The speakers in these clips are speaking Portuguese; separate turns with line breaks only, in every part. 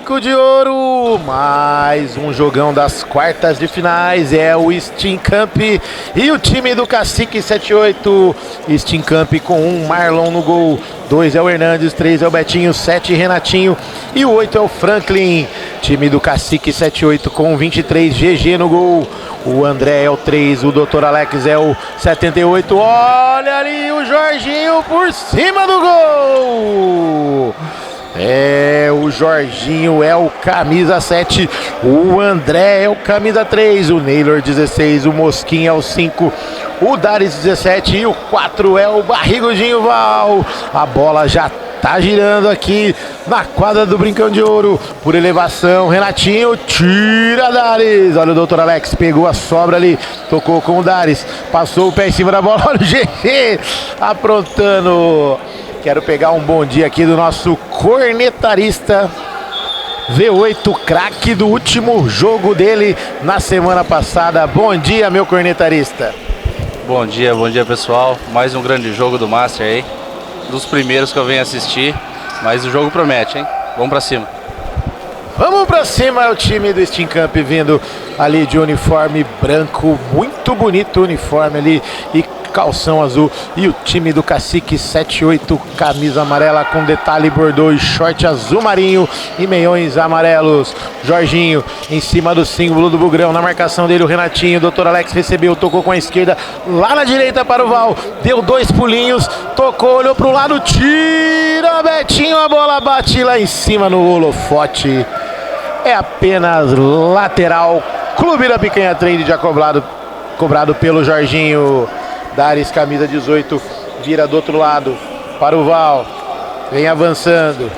Brinco de Ouro, mais um jogão das quartas de finais, é o Steam Camp e o time do Cacique 78, Steam Camp com 1, Marlon no gol, 2 é o Hernandes, 3 é o Betinho, 7 Renatinho e o 8 é o Franklin. Time do Cacique 78 com 23, GG no gol, o André é o 3, o Dr. Alex é o 78, olha ali o Jorginho por cima do gol! É, o Jorginho é o camisa 7, o André é o camisa 3, o Neylor 16, o Mosquinha é o 5, o Daris 17 e o 4 é o Barrigudinho Val. A bola já tá girando aqui na quadra do Brincão de Ouro, por elevação, Renatinho tira Daris, olha o Dr. Alex, pegou a sobra ali, tocou com o Daris, passou o pé em cima da bola, olha o GG aprontando. Quero pegar um bom dia aqui do nosso cornetarista V8, craque do último jogo dele na semana passada. Bom dia, meu cornetarista.
Bom dia pessoal. Mais um grande jogo do Master aí. Dos primeiros que eu venho assistir, mas o jogo promete, hein? Vamos pra cima.
Vamos pra cima, é o time do Steam Camp vindo ali de uniforme branco, muito bonito o uniforme ali e calção azul, e o time do Cacique 78, camisa amarela com detalhe bordô e short azul marinho e meiões amarelos. Jorginho em cima do símbolo do Bugrão, na marcação dele o Renatinho, o Dr. Alex recebeu, tocou com a esquerda, lá na direita para o Val, deu 2 pulinhos, tocou, olhou pro lado, tira Betinho, a bola bate lá em cima no holofote. É apenas lateral, Clube da Picanha Trade já cobrado pelo Jorginho. Daris, camisa 18, vira do outro lado para o Val, vem avançando,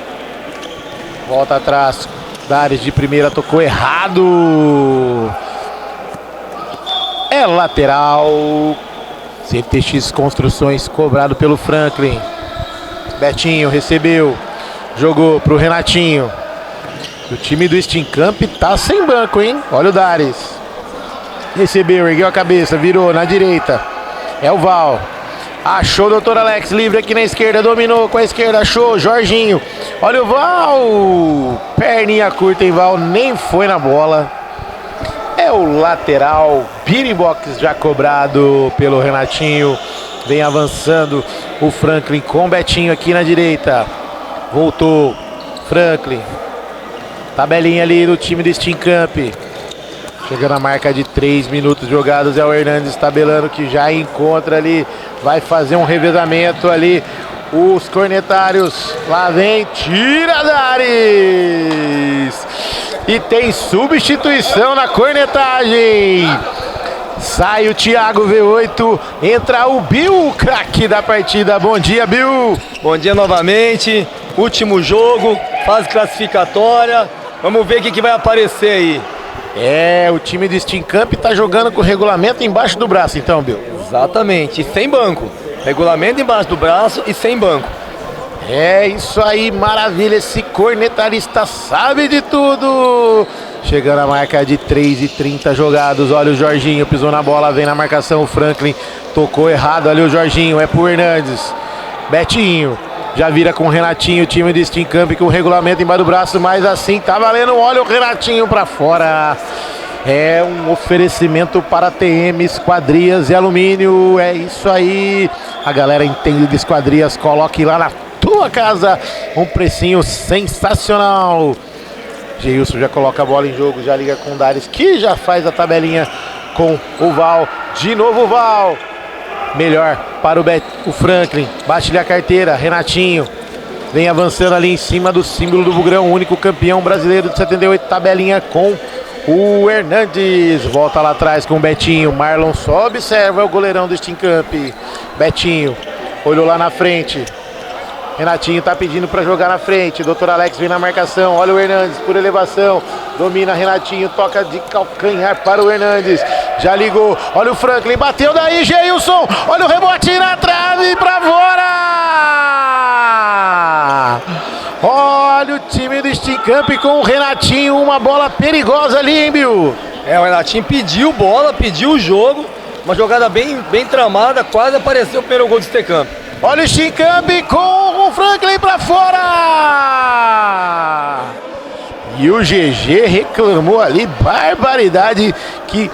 volta atrás, Daris de primeira, tocou errado, é lateral, CTX Construções, cobrado pelo Franklin. Betinho recebeu, jogou para o Renatinho, o time do Steam Camp tá sem banco, hein, olha o Daris, recebeu, ergueu a cabeça, virou na direita. É o Val, achou o Dr. Alex livre aqui na esquerda, dominou com a esquerda, achou Jorginho, olha o Val, perninha curta em Val, nem foi na bola. É o lateral, beatbox já cobrado pelo Renatinho, vem avançando o Franklin com o Betinho aqui na direita, voltou, Franklin, tabelinha ali do time do Steam Camp. Chegando a marca de 3 minutos jogados, é o Hernandes tabelando que já encontra ali, vai fazer um revezamento ali, os cornetários, lá vem, tira Daris, e tem substituição na cornetagem, sai o Thiago V8, entra o Bill, craque da partida. Bom dia, Bill.
Bom dia novamente, último jogo, fase classificatória, vamos ver o que vai aparecer aí.
É, o time do Steam Camp tá jogando com o regulamento embaixo do braço, então, Bill.
Exatamente, e sem banco. Regulamento embaixo do braço e sem banco.
É isso aí, maravilha, esse cornetarista sabe de tudo. Chegando a marca de 3:30 jogados, olha o Jorginho, pisou na bola, vem na marcação o Franklin, tocou errado ali o Jorginho, é pro Hernandes. Betinho. Já vira com o Renatinho, o time do Steam Camp com o regulamento embaixo do braço, mas assim tá valendo, olha o Renatinho pra fora. É um oferecimento para TM, esquadrias e alumínio, é isso aí. A galera entende de esquadrias, coloque lá na tua casa um precinho sensacional. Geilson já coloca a bola em jogo, já liga com o Daris, que já faz a tabelinha com o Val, de novo o Val. Melhor para o Franklin, bate-lhe a carteira, Renatinho, vem avançando ali em cima do símbolo do Bugrão, único campeão brasileiro de 78, tabelinha com o Hernandes, volta lá atrás com o Betinho, Marlon só observa, é o goleirão do Steam Camp, Betinho, olhou lá na frente, Renatinho tá pedindo para jogar na frente, Dr. Alex vem na marcação, olha o Hernandes por elevação, domina Renatinho, toca de calcanhar para o Hernandes, já ligou, olha o Franklin, bateu daí, Geilson, olha o rebote na trave para fora! Olha o time do Steam Camp com o Renatinho, uma bola perigosa ali, hein, Bill?
É, o Renatinho pediu bola, pediu o jogo, uma jogada bem tramada, quase apareceu o primeiro gol do Steam Camp.
Olha o Steam Camp com o Franklin para fora! E o GG reclamou ali, barbaridade, que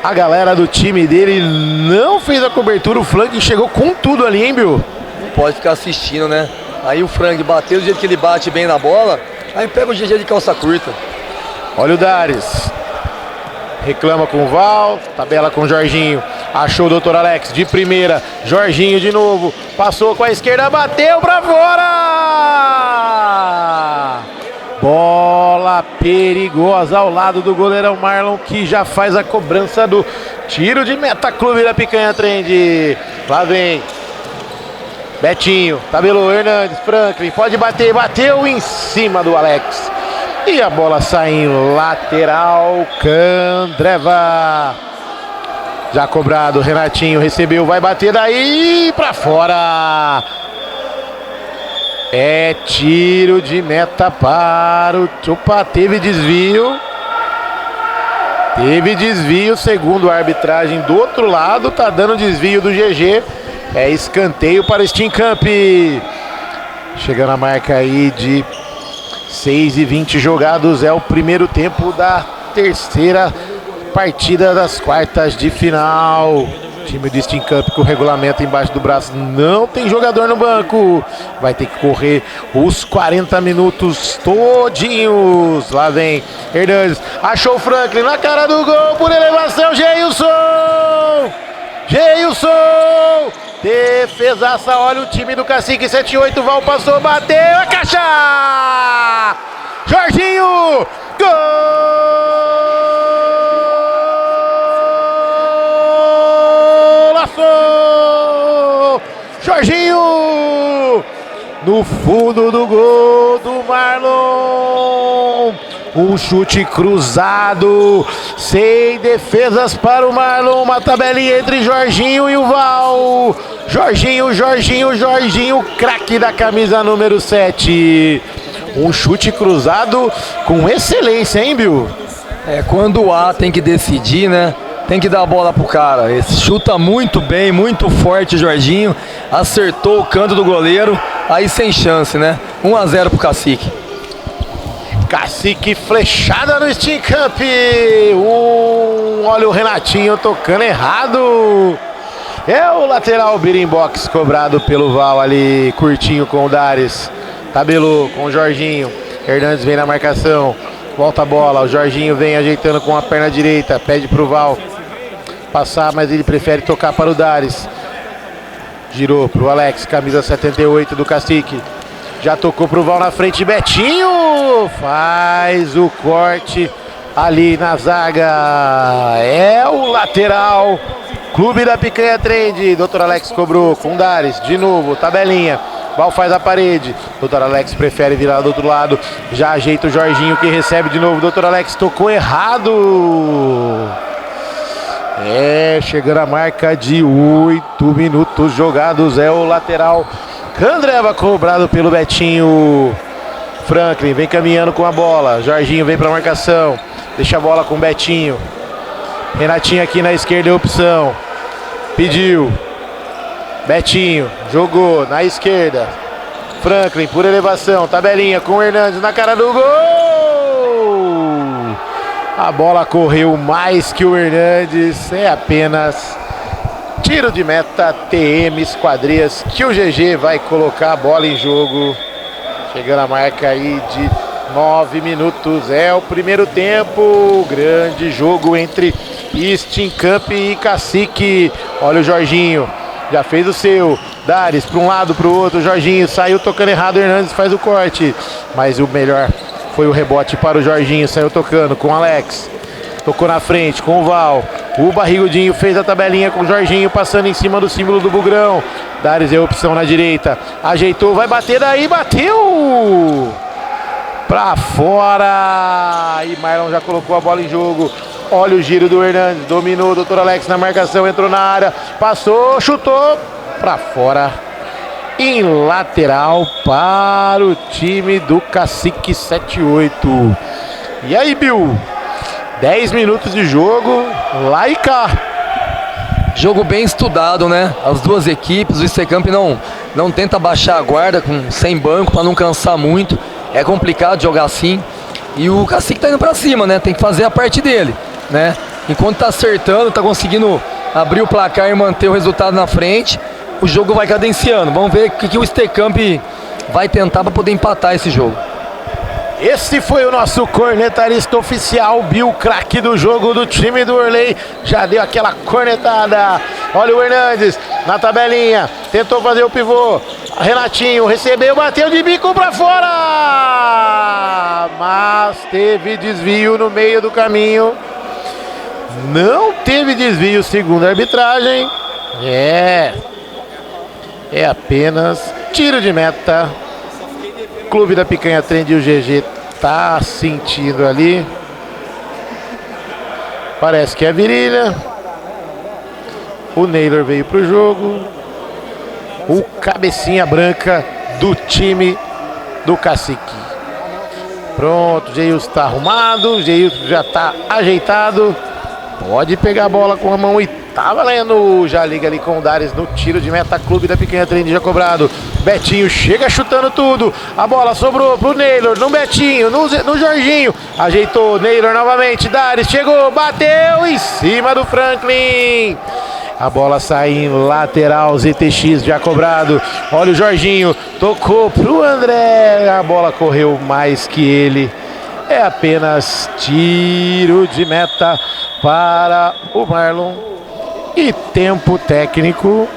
a galera do time dele não fez a cobertura. O Frank chegou com tudo ali, hein, Bill?
Não pode ficar assistindo, né? Aí o Frank bateu do jeito que ele bate bem na bola, aí pega o GG de calça curta.
Olha o Dares. Reclama com o Val, tabela com o Jorginho. Achou o Dr. Alex de primeira. Jorginho de novo. Passou com a esquerda, bateu pra fora! Bola perigosa ao lado do goleirão Marlon, que já faz a cobrança do tiro de meta. Clube da Picanha Trend. Lá vem Betinho, tabelou Hernandes, Franklin, pode bater, bateu em cima do Alex. E a bola sai em lateral, Candreva. Já cobrado, Renatinho recebeu, vai bater daí pra fora. É tiro de meta para o... Opa, teve desvio. Teve desvio, segundo a arbitragem do outro lado, tá dando desvio do GG. É escanteio para o Steam Camp. Chegando a marca aí de 6:20 jogados. É o primeiro tempo da terceira partida das quartas de final. Time do Steam Camp com o regulamento embaixo do braço. Não tem jogador no banco. Vai ter que correr os 40 minutos todinhos. Lá vem Hernandes. Achou o Franklin na cara do gol por elevação. Geilson! Geilson! Defesaça, olha o time do Cacique 7-8, Val passou, bateu, a caixa! Jorginho! Golaço! Jorginho! No fundo do gol do Marlon! Um chute cruzado, sem defesas para o Marlon, uma tabelinha entre Jorginho e o Val. Jorginho, craque da camisa número 7. Um chute cruzado com excelência, hein, Bill?
É, quando o A tem que decidir, né? Tem que dar a bola pro cara. Ele chuta muito bem, muito forte o Jorginho. Acertou o canto do goleiro, aí sem chance, né? 1-0 pro Cacique.
Cacique flechada no Steam Camp. Olha o Renatinho tocando errado. É o lateral Birimbox cobrado pelo Val ali, curtinho com o Dares. Tabelou com o Jorginho. Hernandes vem na marcação. Volta a bola. O Jorginho vem ajeitando com a perna direita. Pede pro Val passar, mas ele prefere tocar para o Dares. Girou pro Alex, camisa 78 do Cacique. Já tocou pro Val na frente, Betinho faz o corte ali na zaga. É o lateral, Clube da Picanha Trend. Dr. Alex cobrou com Dares, de novo, tabelinha. Val faz a parede, Dr. Alex prefere virar do outro lado. Já ajeita o Jorginho que recebe de novo. Dr. Alex tocou errado. É, chegando a marca de 8 minutos jogados. É o lateral Candreva cobrado pelo Betinho. Franklin vem caminhando com a bola. Jorginho vem para marcação. Deixa a bola com o Betinho. Renatinho aqui na esquerda é opção. Pediu. Betinho jogou na esquerda. Franklin por elevação. Tabelinha com o Hernandes na cara do gol. A bola correu mais que o Hernandes. É apenas tiro de meta, TM Esquadrias, que o GG vai colocar a bola em jogo. Chegando a marca aí de 9 minutos. É o primeiro tempo. Grande jogo entre Steam Camp e Cacique. Olha o Jorginho. Já fez o seu. Dares para um lado, para o outro. Jorginho saiu tocando errado. Hernandes faz o corte. Mas o melhor foi o rebote para o Jorginho. Saiu tocando com o Alex. Tocou na frente com o Val. O Barrigudinho fez a tabelinha com o Jorginho passando em cima do símbolo do Bugrão. Dares é a opção na direita. Ajeitou, vai bater daí, bateu! Pra fora! E Marlon já colocou a bola em jogo. Olha o giro do Hernandes, dominou o Dr. Alex na marcação, entrou na área, passou, chutou pra fora. Em lateral para o time do Cacique 7-8. E aí, Bill? 10 minutos de jogo, lá e cá.
Jogo bem estudado, né? As duas equipes, o Steam Camp não tenta baixar a guarda sem banco para não cansar muito. É complicado jogar assim. E o Cacique tá indo pra cima, né? Tem que fazer a parte dele, né? Enquanto tá acertando, tá conseguindo abrir o placar e manter o resultado na frente, o jogo vai cadenciando. Vamos ver o que o Stecamp vai tentar para poder empatar esse jogo.
Esse foi o nosso cornetarista oficial, Bill, craque do jogo do time do Orley. Já deu aquela cornetada. Olha o Hernandes na tabelinha, tentou fazer o pivô. Renatinho recebeu, bateu de bico pra fora, mas teve desvio no meio do caminho. Não teve desvio segundo a arbitragem. É apenas tiro de meta. Clube da Picanha Trend e o GG tá sentindo ali. Parece que é a virilha. O Naylor veio pro jogo. O cabecinha branca do time do Cacique. Pronto, o Geilson tá arrumado. O Geilson já tá ajeitado. Pode pegar a bola com a mão e tá valendo. Já liga ali com o Dares no tiro de meta. Clube da Picanha Trend já cobrado. Betinho chega chutando tudo. A bola sobrou pro Naylor, no Betinho, no Jorginho. Ajeitou, Naylor novamente. Dares chegou, bateu em cima do Franklin. A bola sai em lateral, ZTX já cobrado. Olha o Jorginho, tocou pro André. A bola correu mais que ele. É apenas tiro de meta para o Marlon. E tempo técnico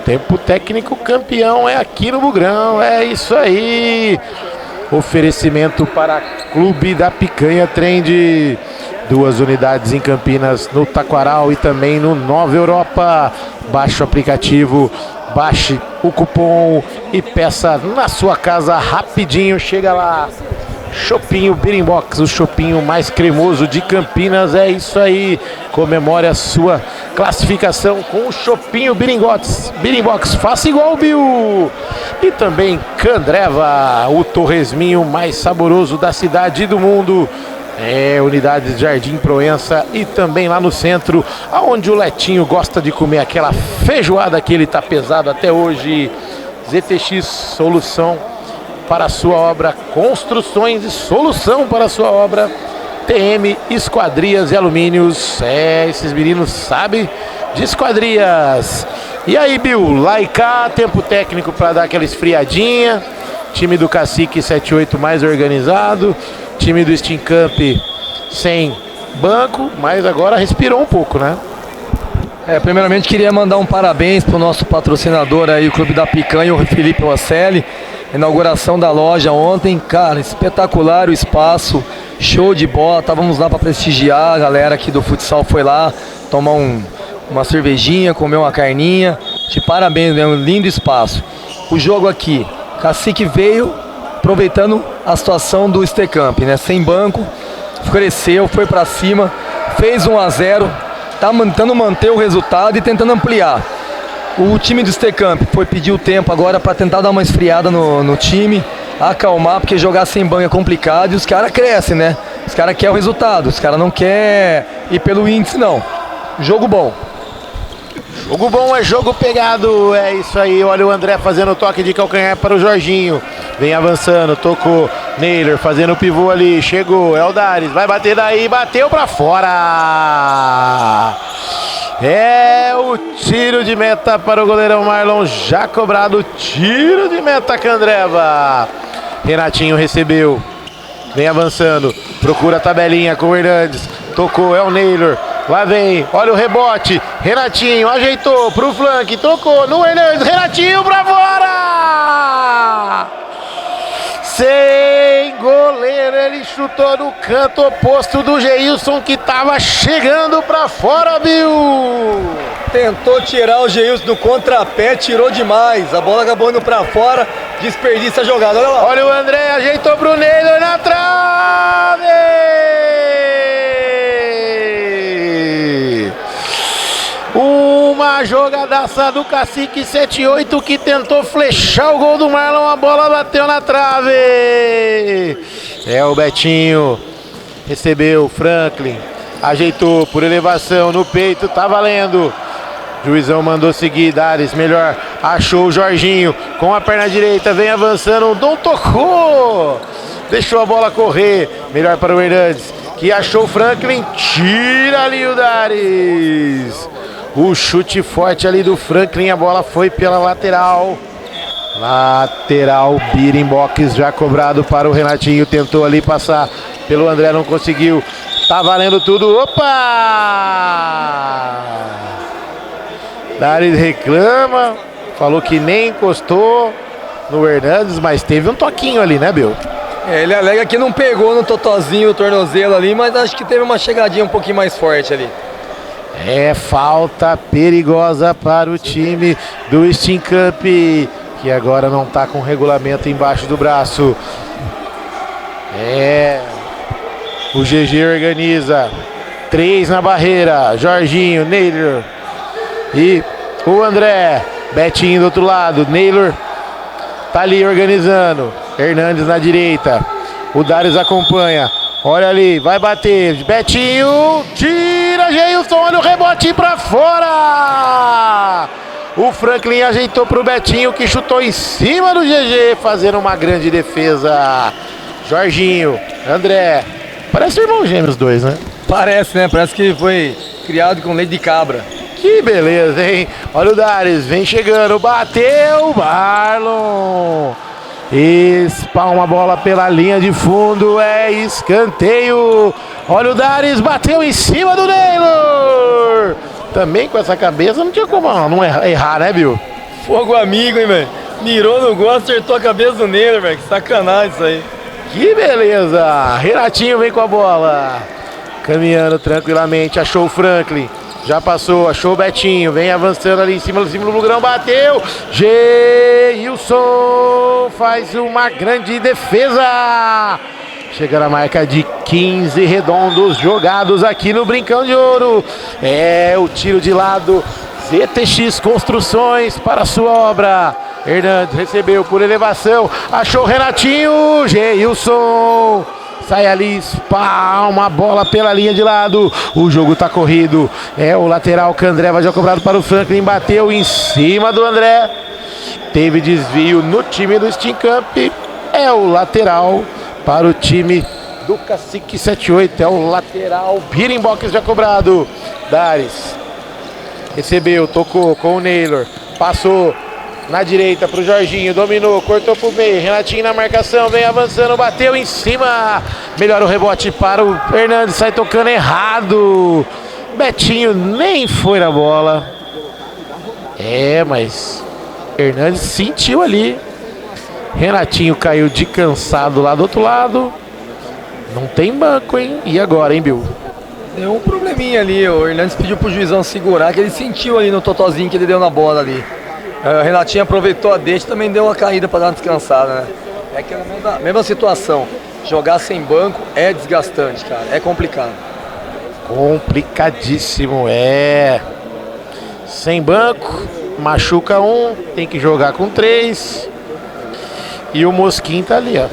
campeão é aqui no Bugrão, é isso aí. Oferecimento para Clube da Picanha Trend. 2 unidades em Campinas, no Taquaral e também no Nova Europa. Baixe o aplicativo, baixe o cupom e peça na sua casa rapidinho, chega lá. Chopinho Birimbox, o chopinho mais cremoso de Campinas, é isso aí. Comemore a sua classificação com o Chopinho Birimbox, faça igual o Bill. E também Candreva, o torresminho mais saboroso da cidade e do mundo. Unidades Jardim Proença e também lá no centro, aonde o Letinho gosta de comer aquela feijoada que ele tá pesado até hoje. ZTX, solução para a sua obra, construções e solução para a sua obra. TM, esquadrias e alumínios. Esses meninos sabem de esquadrias. E aí, Bill, lá e cá, tempo técnico para dar aquela esfriadinha. Time do Cacique 7-8 mais organizado. Time do Steam Camp sem banco, mas agora respirou um pouco, né?
Primeiramente queria mandar um parabéns pro nosso patrocinador aí, o Clube da Picanha, o Felipe Rosselli. Inauguração da loja ontem, cara, espetacular o espaço, show de bola. Estávamos lá para prestigiar, a galera aqui do futsal foi lá tomar uma cervejinha, comer uma carninha. De parabéns, é um lindo espaço. O jogo aqui, Cacique veio aproveitando a situação do Stecamp, né? Sem banco, cresceu, foi para cima, fez 1-0, tá tentando manter o resultado e tentando ampliar. O time do Stecamp foi pedir o tempo agora para tentar dar uma esfriada no time, acalmar, porque jogar sem banco é complicado e os caras crescem, né? Os caras querem o resultado, os caras não querem ir pelo índice, não. Jogo bom.
Jogo bom é jogo pegado, é isso aí. Olha o André fazendo toque de calcanhar para o Jorginho. Vem avançando, tocou. Naylor fazendo o pivô ali, chegou. É o Dares, vai bater daí, bateu para fora. É o tiro de meta para o goleirão Marlon, já cobrado. Tiro de meta, Candreva. Renatinho recebeu. Vem avançando, procura a tabelinha com o Hernandes. Tocou, é o Naylor. Lá vem, olha o rebote. Renatinho ajeitou pro flanque, tocou no Hernandes. Renatinho pra fora! Sem goleiro, ele chutou no canto oposto do Geilson, que tava chegando pra fora, Bill.
Tentou tirar o Geilson do contrapé, tirou demais. A bola acabou indo pra fora, desperdiça a jogada. Olha lá.
Olha o André, ajeitou pro Naylor na trave. Uma jogadaça do Cacique 7-8 que tentou flechar o gol do Marlon, a bola bateu na trave. É o Betinho, recebeu Franklin, ajeitou por elevação no peito, tá valendo. Juizão mandou seguir, Dares melhor, achou o Jorginho com a perna direita, vem avançando, não tocou. deixou a bola correr. Melhor para o Hernandes, que achou o Franklin. Tira ali o Dares. O chute forte ali do Franklin. A bola foi pela lateral. Lateral, Birimbox já cobrado para o Renatinho. Tentou ali passar pelo André, não conseguiu. Tá valendo tudo. Opa! Dares reclama. Falou que nem encostou no Hernandes, mas teve um toquinho ali, né, Bill?
Ele alega que não pegou no totozinho, o tornozelo ali, mas acho que teve uma chegadinha um pouquinho mais forte ali.
É falta perigosa para o time do Steam Cup, que agora não está com regulamento embaixo do braço. O GG organiza. 3 na barreira. Jorginho, Naylor e o André. Betinho do outro lado. Naylor tá ali organizando. Hernandes na direita. O Darius acompanha. Olha ali, vai bater. Betinho, tira, Geilson, olha o rebote pra fora. O Franklin ajeitou pro Betinho, que chutou em cima do GG, fazendo uma grande defesa. Jorginho, André. Parece irmão gêmeo os dois, né?
Parece, né? Parece que foi criado com leite de cabra.
Que beleza, hein? Olha o Dares, vem chegando, bateu, Marlon. Espalma a bola pela linha de fundo, é escanteio. Olha o Dares, bateu em cima do Naylor. Também com essa cabeça não tinha como não errar, né, Bill?
Fogo amigo, hein, velho? Mirou no gol, acertou a cabeça do Naylor, velho. Que sacanagem isso aí.
Que beleza. Renatinho vem com a bola. Caminhando tranquilamente, achou o Franklin. Já passou, achou o Betinho, vem avançando ali em cima do Bugrão, bateu, Geilson faz uma grande defesa, chega na marca de 15 redondos jogados aqui no Brincão de Ouro, o tiro de lado, ZTX Construções para a sua obra. Hernandes recebeu por elevação, achou o Renatinho, Geilson sai ali, espalma a bola pela linha de lado. O jogo tá corrido. O lateral que André vai já cobrado para o Franklin. Bateu em cima do André. Teve desvio no time do Steam Cup. O lateral para o time do Cacique 78. O lateral. Birimbox já cobrado. Dares recebeu, tocou com o Naylor. Passou na direita pro Jorginho, dominou, cortou pro meio, Renatinho na marcação, vem avançando, bateu em cima, melhora o rebote para o Hernandes, sai tocando errado, Betinho nem foi na bola, mas Hernandes sentiu ali, Renatinho caiu de cansado lá do outro lado, não tem banco, hein, e agora, hein, Bill?
Deu um probleminha ali, o Hernandes pediu pro juizão segurar, que ele sentiu ali no totozinho que ele deu na bola ali. O Renatinho aproveitou a deixa e também deu uma caída para dar uma descansada, né? É aquela mesma situação. Jogar sem banco é desgastante, cara. É complicado.
Complicadíssimo, Sem banco, machuca um, tem que jogar com 3. E o Mosquinho tá ali, ó.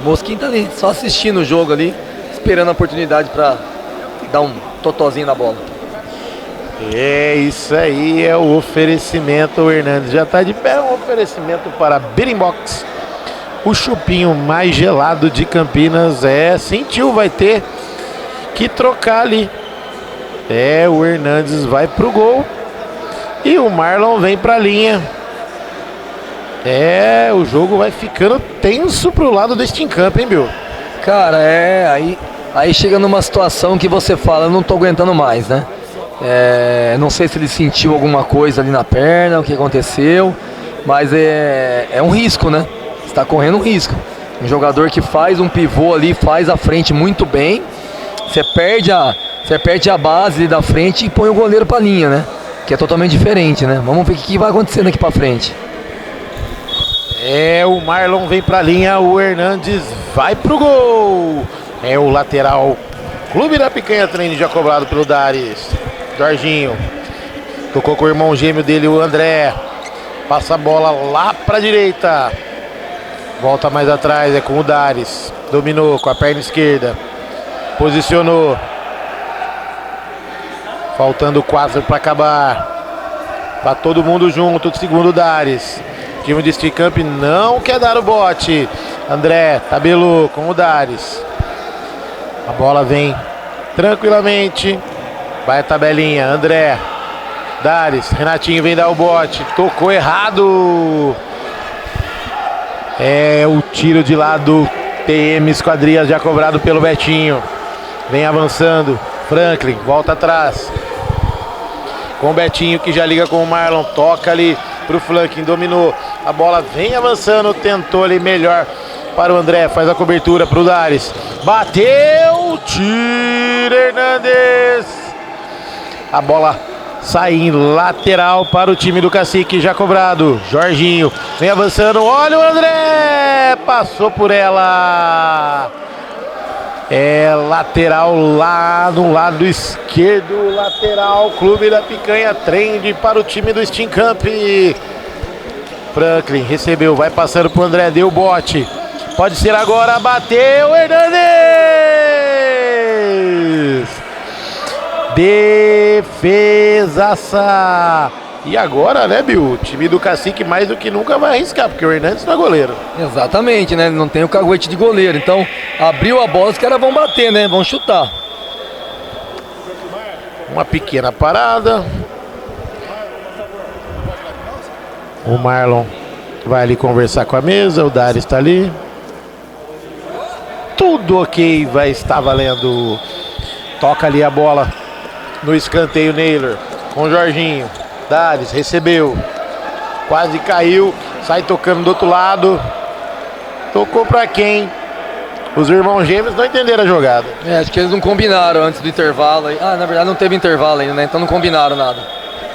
O Mosquinho tá ali, só assistindo o jogo ali, esperando a oportunidade para dar um totozinho na bola.
Isso aí, é o oferecimento. O Hernandes já está de pé. Um oferecimento para Birimbox, o chupinho mais gelado de Campinas. Sentiu, vai ter que trocar ali. O Hernandes vai pro gol e o Marlon vem pra linha. O jogo vai ficando tenso pro lado do Steam Cup, hein, Bill?
Cara, aí chega numa situação que você fala, eu não tô aguentando mais, né? Não sei se ele sentiu alguma coisa ali na perna, o que aconteceu, mas é um risco, né? Você está correndo um risco. Um jogador que faz um pivô ali, faz a frente muito bem, você perde a base da frente e põe o goleiro para a linha, né? Que é totalmente diferente, né? Vamos ver o que vai acontecendo aqui para frente.
O Marlon vem para a linha, o Hernandes vai pro gol. O lateral Clube da Picanha Treine já cobrado pelo Dares. Jorginho tocou com o irmão gêmeo dele, o André. Passa a bola lá pra direita. Volta mais atrás, com o Dares. Dominou com a perna esquerda. Posicionou. Faltando 4 para acabar. Tá todo mundo junto, segundo o Dares. O time de Steam Cup não quer dar o bote. André tabelou com o Dares. A bola vem tranquilamente. Vai a tabelinha. André. Dares. Renatinho vem dar o bote. Tocou errado. É o tiro de lado. TM Esquadrias já cobrado pelo Betinho. Vem avançando. Franklin volta atrás. Com o Betinho que já liga com o Marlon. Toca ali pro Franklin. Dominou. A bola vem avançando. Tentou ali melhor para o André. Faz a cobertura pro Dares. Bateu. Tira Hernandes. A bola sai em lateral para o time do Cacique. Já cobrado. Jorginho vem avançando. Olha o André. Passou por ela. É lateral lá no lado esquerdo. Lateral. Clube da Picanha. Trend para o time do Steam Camp. Franklin recebeu. Vai passando pro André. Deu bote. Pode ser agora. Bateu Hernandes. Defesaça. E agora, né, Bill? O time do Cacique mais do que nunca vai arriscar, porque o Hernandes não é goleiro.
Exatamente, né? Ele não tem o caguete de goleiro. Então, abriu a bola, os caras vão bater, né? Vão chutar.
Uma pequena parada. O Marlon vai ali conversar com a mesa. O Dares está ali. Tudo ok, vai estar valendo. Toca ali a bola no escanteio. Naylor com o Jorginho. Dares recebeu. Quase caiu. Sai tocando do outro lado. Tocou pra quem? Os irmãos gêmeos não entenderam a jogada.
Acho que eles não combinaram antes do intervalo. Ah, na verdade não teve intervalo ainda, né? Então não combinaram nada.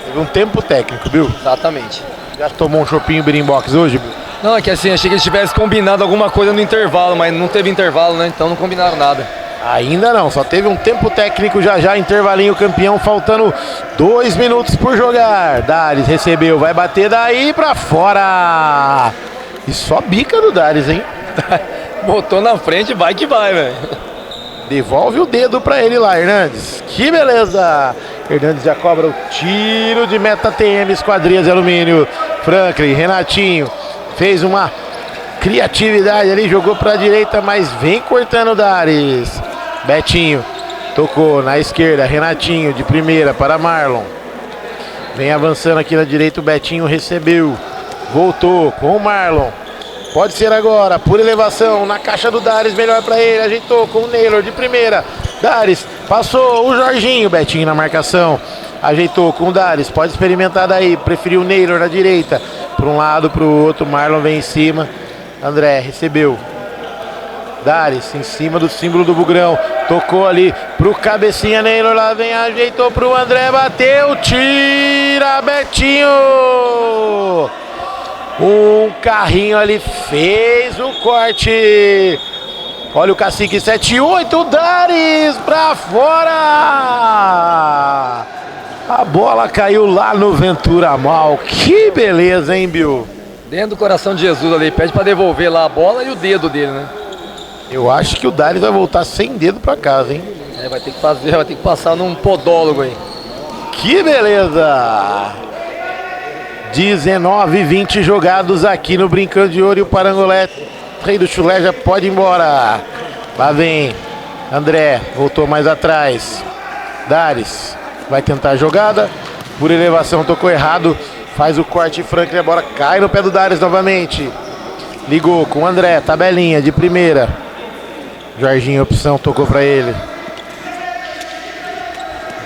Teve um tempo técnico, viu?
Exatamente.
Já tomou um chopinho Birimbox hoje, Bill?
Não, é que assim, achei que eles tivessem combinado alguma coisa no intervalo, mas não teve intervalo, né? Então não combinaram nada.
Ainda não, só teve um tempo técnico já, intervalinho campeão, faltando 2 minutos por jogar. Dares recebeu, vai bater daí pra fora. E só bica do Dares, hein?
Botou na frente, vai que vai, velho.
Devolve o dedo pra ele lá, Hernandes. Que beleza! Hernandes já cobra o tiro de meta. TM Esquadrias de Alumínio. Franklin, Renatinho, fez uma criatividade ali, jogou pra direita, mas vem cortando o Dares. Betinho tocou na esquerda. Renatinho de primeira para Marlon. Vem avançando aqui na direita. O Betinho recebeu. Voltou com o Marlon. Pode ser agora, por elevação, na caixa do Dares, melhor pra ele. Ajeitou com o Naylor de primeira. Dares passou o Jorginho. Betinho na marcação. Ajeitou com o Dares. Pode experimentar daí. Preferiu o Naylor na direita. Para um lado, para o outro. Marlon vem em cima. André recebeu. Dares em cima do símbolo do Bugrão. Tocou ali pro cabecinha. Naylor lá vem, ajeitou pro André. Bateu, tira Betinho. Um carrinho ali fez o corte. Olha o Cacique 7-8. Dares pra fora. A bola caiu lá no Ventura Mal. Que beleza, hein, Bill?
Dentro do coração de Jesus ali. Pede pra devolver lá a bola e o dedo dele, né?
Eu acho que o Dares vai voltar sem dedo pra casa, hein?
Vai ter que fazer, vai ter que passar num podólogo aí.
Que beleza! 19-20 jogados aqui no Brincando de Ouro e o Parangolé. Rei do Chulé já pode ir embora. Lá vem André, voltou mais atrás. Dares vai tentar a jogada. Por elevação, tocou errado. Faz o corte Franklin, a bola cai no pé do Dares novamente. Ligou com o André, tabelinha de primeira. Jorginho, opção, tocou pra ele.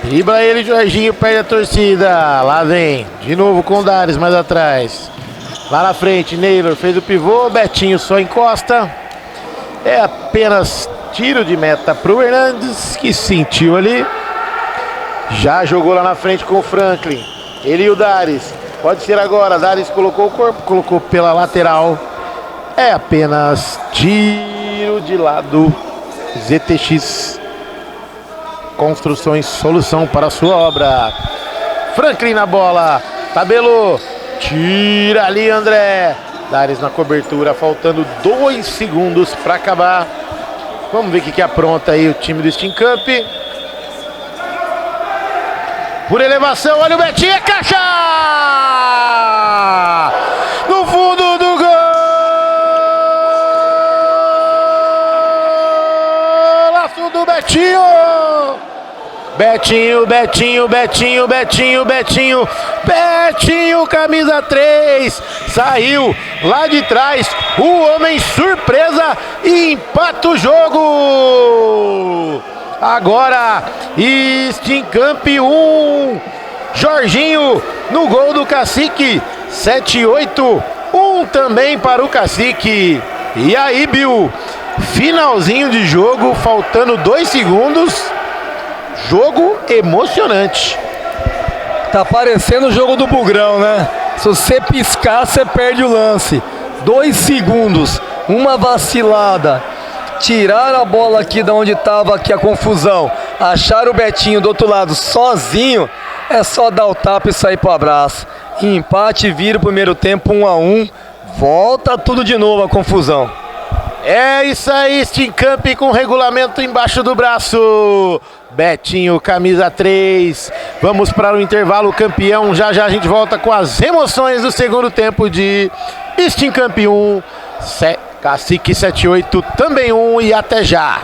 Dribla ele, Jorginho, perde a torcida. Lá vem, de novo com o Dares mais atrás. Lá na frente, Naylor fez o pivô. Betinho só encosta. É apenas tiro de meta pro Hernandes, que sentiu ali. Já jogou lá na frente com o Franklin. Ele e o Dares. Pode ser agora. Dares colocou o corpo, colocou pela lateral. É apenas tiro de lado. ZTX Construções, solução para a sua obra. Franklin na bola. Tabelou. Tira ali, André. Dares na cobertura, faltando 2 segundos para acabar. Vamos ver o que apronta aí o time do Steam Camp. Por elevação, olha o Betinho, é caixa! No fundo do gol! Betinho, Betinho, Betinho, Betinho, Betinho, Betinho, camisa 3, saiu lá de trás, o homem surpresa e empata o jogo. Agora, Steamcamp 1, Jorginho no gol do Cacique, 7-8, 1 também para o Cacique. E aí, Bill, finalzinho de jogo, faltando 2 segundos, jogo emocionante.
Tá parecendo o jogo do Bugrão, né? Se você piscar, você perde o lance. 2 segundos, uma vacilada, tirar a bola aqui da onde estava aqui a confusão, achar o Betinho do outro lado sozinho, é só dar o tapa e sair pro abraço. Empate, vira o primeiro tempo 1-1, volta tudo de novo a confusão.
É isso aí, Steamcamp com regulamento embaixo do braço. Betinho, camisa 3. Vamos para o intervalo, campeão. Já já a gente volta com as emoções do segundo tempo de Steamcamp 1, Cacique 7-8 também 1 e até já.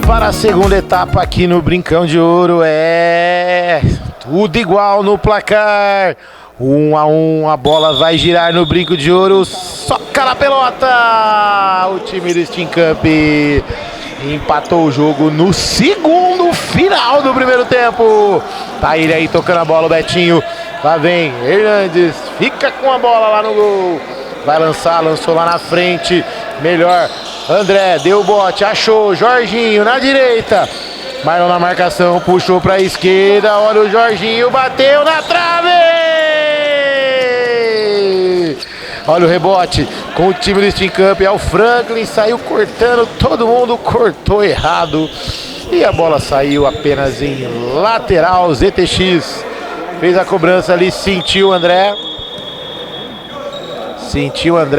Para a segunda etapa aqui no Brincão de Ouro, é tudo igual no placar, 1-1, a bola vai girar no Brinco de Ouro, soca na pelota, o time do Steamcamp empatou o jogo no segundo final do primeiro tempo. Tá ele aí tocando a bola, o Betinho, lá vem Hernandes, fica com a bola lá no gol, vai lançar, lançou lá na frente, melhor André, deu o bote, achou, Jorginho na direita, Marlon na marcação, puxou pra esquerda, olha o Jorginho, bateu na trave! Olha o rebote com o time do Steamcamp, é o Franklin, saiu cortando, todo mundo cortou errado e a bola saiu apenas em lateral. ZTX fez a cobrança ali, sentiu o André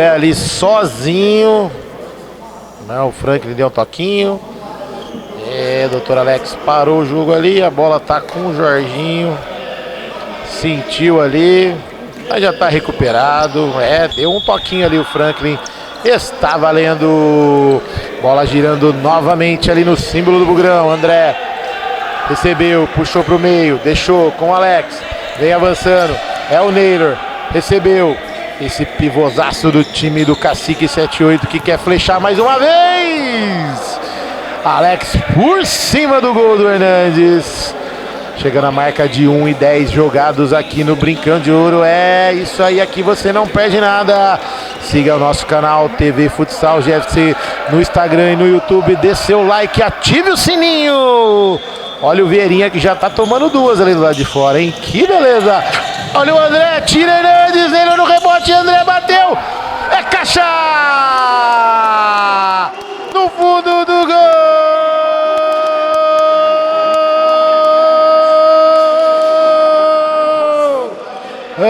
ali sozinho. Não, o Franklin deu um toquinho. Doutor Alex parou o jogo ali. A bola tá com o Jorginho. Sentiu ali. Mas já tá recuperado. Deu um toquinho ali o Franklin. Está valendo. Bola girando novamente ali no símbolo do Bugrão. André recebeu, puxou pro meio, deixou com o Alex. Vem avançando. É o Naylor. Recebeu. Esse pivôzaço do time do Cacique 7-8 que quer flechar mais uma vez. Alex por cima do gol do Hernandes. Chegando a marca de 1-10 jogados aqui no Brincão de Ouro. É isso aí, aqui você não perde nada. Siga o nosso canal TV Futsal GFC no Instagram e no YouTube. Dê seu like, ative o sininho. Olha o Vieirinha que já tá tomando 2 ali do lado de fora, hein? Que beleza! Olha o André, tira Hernandes, ele no rebote, André bateu! É caixa! No fundo do gol!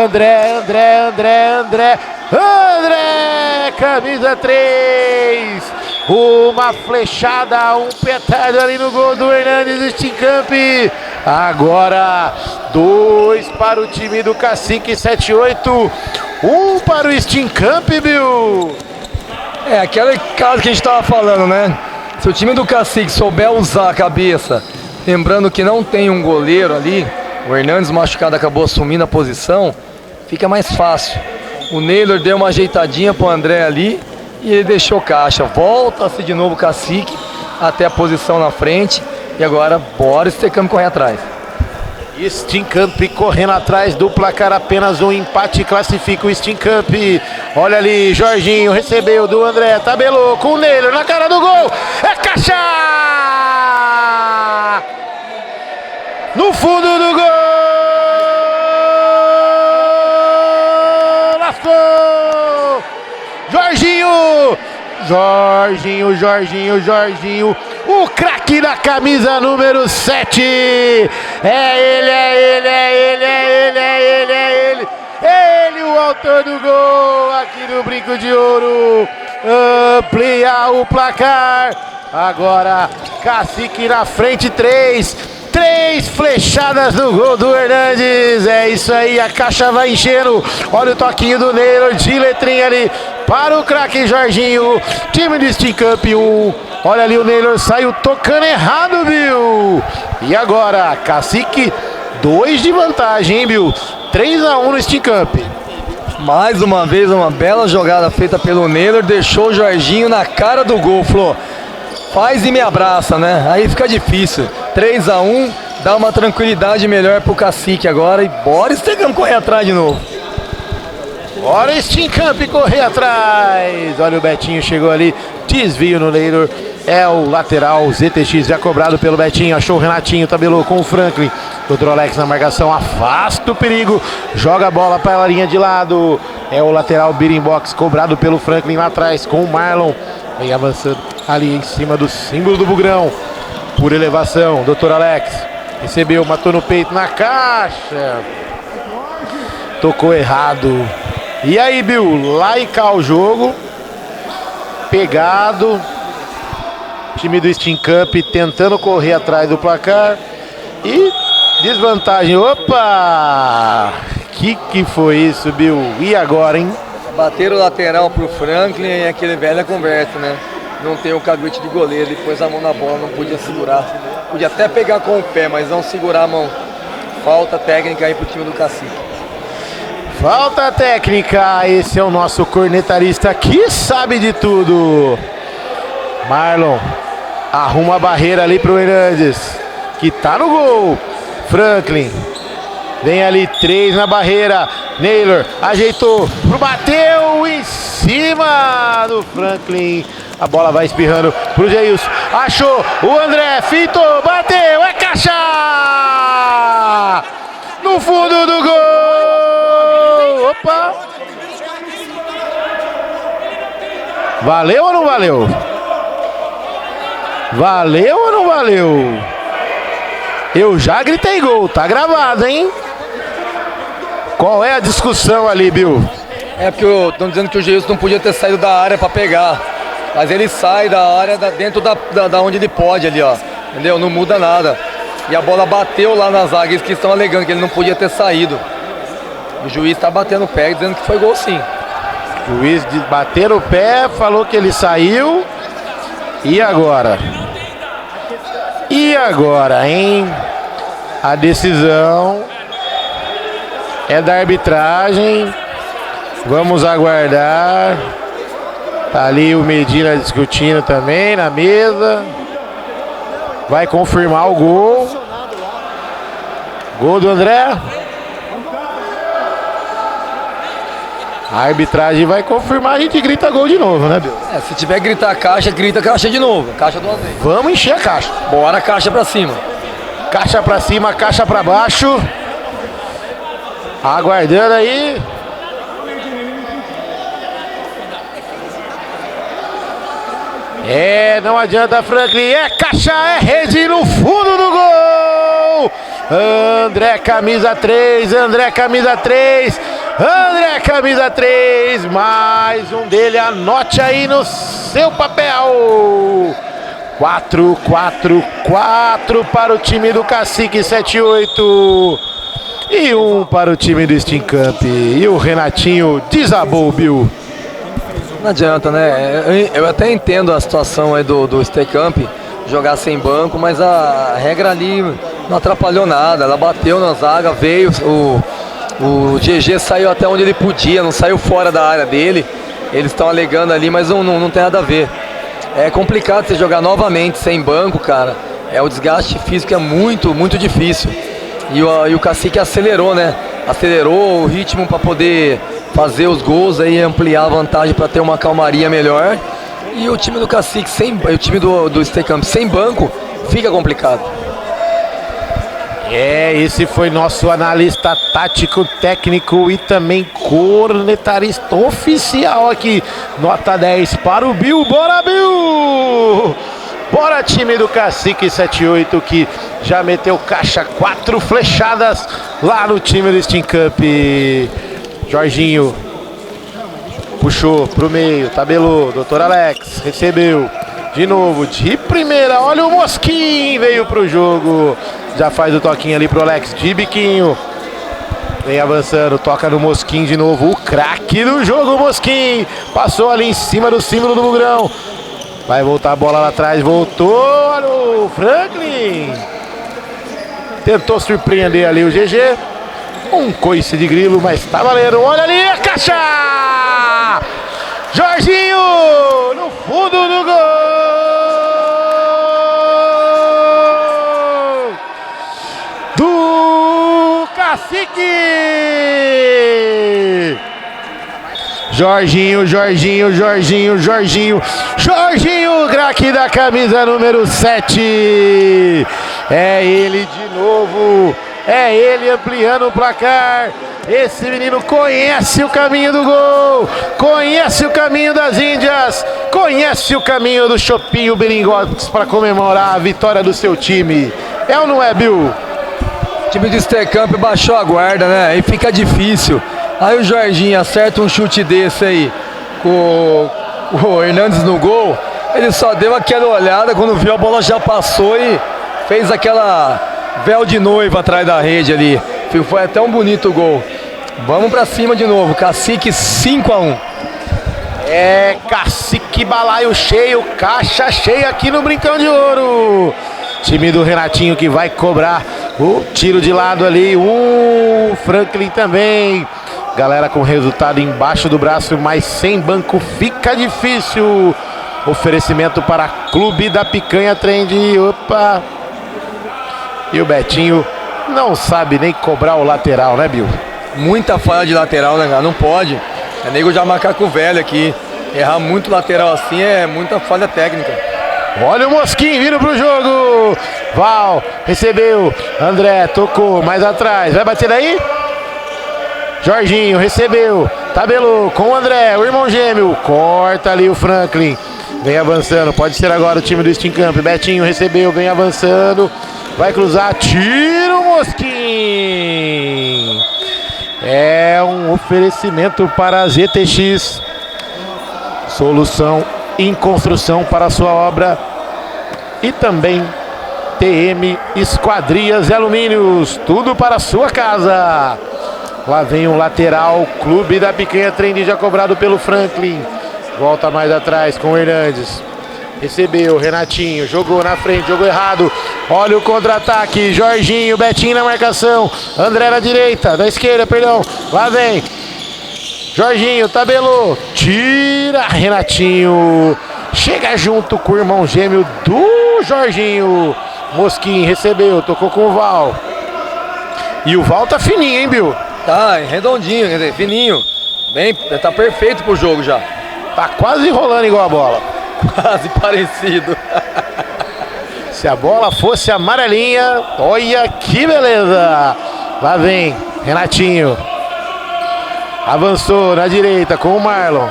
André, camisa 3, uma flechada, um petardo ali no gol do Hernandes do Steamcamp. Agora 2 para o time do Cacique 7-8, 1 para o Steamcamp, Bill.
Aquele caso que a gente estava falando, né? Se o time do Cacique souber usar a cabeça, lembrando que não tem um goleiro ali, o Hernandes machucado acabou assumindo a posição, fica mais fácil. O Naylor deu uma ajeitadinha pro André ali e ele deixou caixa. Volta-se de novo o Cacique até a posição na frente e agora bora Steamcamp correr atrás.
Steamcamp correndo atrás do placar, apenas um empate classifica o Steamcamp. Olha ali, Jorginho recebeu do André, tabelou com o Naylor na cara do gol, é caixa! no fundo do gol! Lascou! Jorginho! Jorginho, o craque da camisa número 7. É ele, o autor do gol aqui no Brinco de Ouro. Amplia o placar. Agora Cacique na frente, 3 flechadas no gol do Hernandes. É isso aí, a caixa vai enchendo. Olha o toquinho do Neylor de letrinha ali para o craque Jorginho. Time do Steam Cup 1. Olha ali, o Neylor saiu tocando errado, Bill. E agora, Cacique 2 de vantagem, hein, Bill? 3-1 no Steam Cup.
Mais uma vez, uma bela jogada feita pelo Neylor. Deixou o Jorginho na cara do gol. Falou, faz e me abraça, né? Aí fica difícil. 3-1, dá uma tranquilidade melhor pro Cacique agora. E bora Steam correr atrás de novo.
Bora Steam Cup correr atrás. Olha, o Betinho chegou ali. Desvio no Neylor. É o lateral ZTX já cobrado pelo Betinho. Achou o Renatinho, tabelou com o Franklin. Dr. Alex na marcação, afasta o perigo. Joga a bola para a linha de lado. É o lateral beating box cobrado pelo Franklin lá atrás com o Marlon. Vem avançando ali em cima do símbolo do Bugrão. Por elevação, Dr. Alex recebeu, matou no peito, na caixa. Tocou errado. E aí, Bill, lá e cá o jogo. Pegado. Time do Steam Cup tentando correr atrás do placar. E desvantagem. Opa! Que foi isso, Bill? E agora, hein?
Bateram o lateral pro Franklin e aquele velha conversa, né? Não tem o caguete de goleiro, ele pôs a mão na bola, não podia segurar. Podia até pegar com o pé, mas não segurar a mão. Falta técnica aí pro time do Cacique.
Falta técnica, esse é o nosso cornetarista que sabe de tudo. Marlon arruma a barreira ali pro Hernandes, que tá no gol. Franklin vem ali, 3 na barreira. Neylor ajeitou, bateu em cima do Franklin. A bola vai espirrando pro Geilson. Achou o André, fintou, bateu, é caixa! No fundo do gol! Opa! Valeu ou não valeu? Valeu ou não valeu? Eu já gritei gol, tá gravado, hein? Qual é a discussão ali, Bill?
É porque estão dizendo que o Geilson não podia ter saído da área para pegar. Mas ele sai da área dentro da onde ele pode ali, ó. Entendeu? Não muda nada. E a bola bateu lá nas zaga, eles que estão alegando que ele não podia ter saído. O juiz tá batendo o pé dizendo que foi gol sim.
O juiz bateu o pé, falou que ele saiu. E agora? E agora, hein? A decisão é da arbitragem. Vamos aguardar. Tá ali o Medina discutindo também na mesa. Vai confirmar o gol. Gol do André. A arbitragem vai confirmar, a gente grita gol de novo, né, Bill?
Se tiver que gritar caixa, grita caixa de novo. Caixa duas vezes.
Vamos encher a caixa.
Bora caixa pra cima.
Caixa pra cima, caixa pra baixo. Aguardando aí. Não adianta, Franklin. É caixa, é rede no fundo do gol. André, camisa 3. André, camisa 3. André, camisa 3. Mais um dele. Anote aí no seu papel. 4 para o time do Cacique, 7-8. E 1 para o time do Steam Cup. E o Renatinho desabou, Bill.
Não adianta, né? Eu até entendo a situação aí do Steam Cup, jogar sem banco, mas a regra ali não atrapalhou nada. Ela bateu na zaga, veio, o GG saiu até onde ele podia, não saiu fora da área dele. Eles estão alegando ali, mas não tem nada a ver. É complicado você jogar novamente sem banco, cara. O desgaste físico é muito, muito difícil. E o Cacique acelerou, né? Acelerou o ritmo para poder fazer os gols aí, ampliar a vantagem para ter uma calmaria melhor. E o time do Cacique, o time do Steam Cup sem banco, fica complicado.
Esse foi nosso analista tático, técnico e também cornetarista oficial aqui. Nota 10 para o Bill. Bora, Bill! Bora, time do Cacique 78, que já meteu caixa 4 flechadas lá no time do Steam Cup. Jorginho puxou pro meio, tabelou, Dr. Alex recebeu de novo, de primeira, olha o Mosquinho, veio pro jogo, já faz o toquinho ali pro Alex, de biquinho, vem avançando, toca no Mosquinho de novo, o craque do jogo, Mosquinho, passou ali em cima do símbolo do Bugrão, vai voltar a bola lá atrás, voltou, olha o Franklin, tentou surpreender ali o GG, um coice de grilo, mas tá valendo, olha ali a caixa, Jorginho, no fundo do gol, do Cacique, Jorginho, craque da camisa número 7, é ele de novo, é ele ampliando o placar. Esse menino conhece o caminho do gol, conhece o caminho das Índias, conhece o caminho do Chopinho Beringotes para comemorar a vitória do seu time. É ou não é, Bill?
O time do Stecamp baixou a guarda, né? Aí fica difícil. Aí o Jorginho acerta um chute desse aí com o Hernandes no gol. Ele só deu aquela olhada, quando viu a bola já passou e fez aquela véu de noiva atrás da rede ali. Foi até um bonito gol. Vamos pra cima de novo. Cacique 5-1.
É, Cacique, balaio cheio, caixa cheia aqui no Brincão de Ouro. Time do Renatinho que vai cobrar o tiro de lado ali. O Franklin também. Galera com resultado embaixo do braço, mas sem banco fica difícil. Oferecimento para Clube da Picanha Trend. Opa! E o Betinho não sabe nem cobrar o lateral, né, Bill?
Muita falha de lateral, né, cara? Não pode. É nego já macaco velho aqui. Errar muito lateral assim é muita falha técnica.
Olha o Mosquinho vindo pro jogo. Val recebeu. André tocou mais atrás. Vai bater daí? Jorginho recebeu. Tabelou com o André, o irmão gêmeo. Corta ali o Franklin. Vem avançando. Pode ser agora o time do Steam Camp. Betinho recebeu. Vem avançando. Vai cruzar, tira o Mosquinho. É um oferecimento para a ZTX. Solução em construção para a sua obra. E também TM Esquadrias e Alumínios. Tudo para a sua casa. Lá vem um lateral. Clube da Picanha Trend já cobrado pelo Franklin. Volta mais atrás com o Hernandes. Recebeu, Renatinho, jogou na frente, jogou errado. Olha o contra-ataque, Jorginho, Betinho na marcação. André na direita, da esquerda, perdão. Lá vem. Jorginho, tabelou. Tira, Renatinho. Chega junto com o irmão gêmeo do Jorginho. Mosquinho recebeu, tocou com o Val. E o Val tá fininho, hein, Bill?
Tá, redondinho, quer dizer, fininho. Bem, tá perfeito pro jogo já.
Tá quase rolando igual a bola.
Quase parecido.
Se a bola fosse amarelinha, olha que beleza. Lá vem Renatinho. Avançou na direita com o Marlon.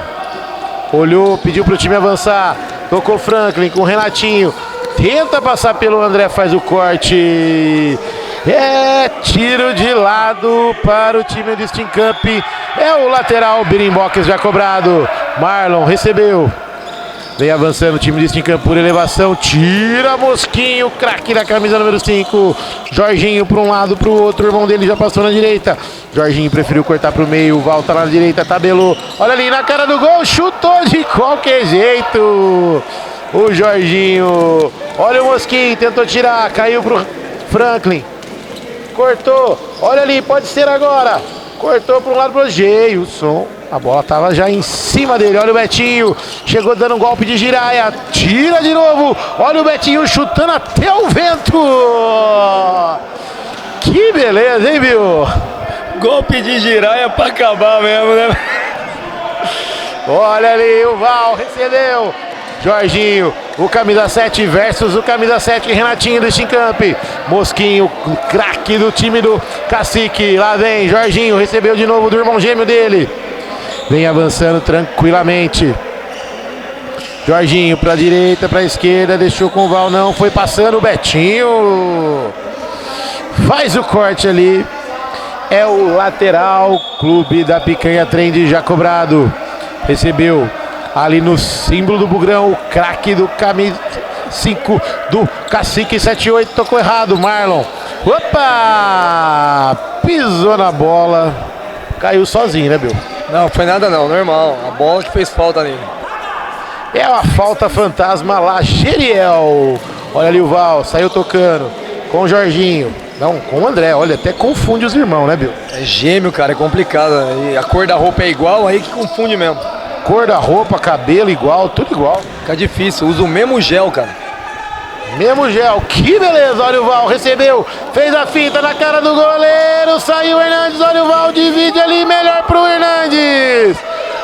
Olhou, pediu pro time avançar. Tocou Franklin com o Renatinho. Tenta passar pelo André, faz o corte. É tiro de lado para o time do Steam Camp. É o lateral Birimboques já cobrado. Marlon recebeu. Vem avançando o time do Steam Camp por elevação. Tira Mosquinho, craque da camisa número 5. Jorginho para um lado, para o outro. O irmão dele já passou na direita. Jorginho preferiu cortar para o meio. Volta na direita, tabelou. Olha ali na cara do gol. Chutou de qualquer jeito. O Jorginho. Olha o Mosquinho, tentou tirar. Caiu pro Franklin. Cortou. Olha ali, pode ser agora. Cortou para um lado pro Geilson. A bola estava já em cima dele. Olha o Betinho. Chegou dando um golpe de giraia. Tira de novo. Olha o Betinho chutando até o vento. Que beleza, hein, Bill?
Golpe de giraia para acabar mesmo, né?
Olha ali, o Val recebeu. Jorginho, o camisa 7 versus o camisa 7, Renatinho do Stincamp. Mosquinho, craque do time do Cacique. Lá vem Jorginho, recebeu de novo do irmão gêmeo dele. Vem avançando tranquilamente. Jorginho pra direita, pra esquerda, deixou com o Val, não, foi passando o Betinho. Faz o corte ali. É o lateral, Clube da Picanha Trend já cobrado. Recebeu ali no símbolo do Bugrão, o craque do camisa 5 do Cacique 78, tocou errado, Marlon. Opa! Pisou na bola. Caiu sozinho, né, Bill?
Não, foi nada não, normal. A bola que fez falta nele.
É uma falta fantasma lá, Geriel. Olha ali o Val, saiu tocando com o Jorginho. Não, com o André, olha, até confunde os irmãos, né, Bill?
É gêmeo, cara, é complicado. E a cor da roupa é igual, aí que confunde mesmo.
Cor da roupa, cabelo igual, tudo igual.
Fica difícil, usa o mesmo gel, cara.
Mesmo gel, que beleza, olha o Val, recebeu, fez a finta na cara do goleiro, saiu o Hernandes, olha o Val, divide ali, melhor pro Hernandes.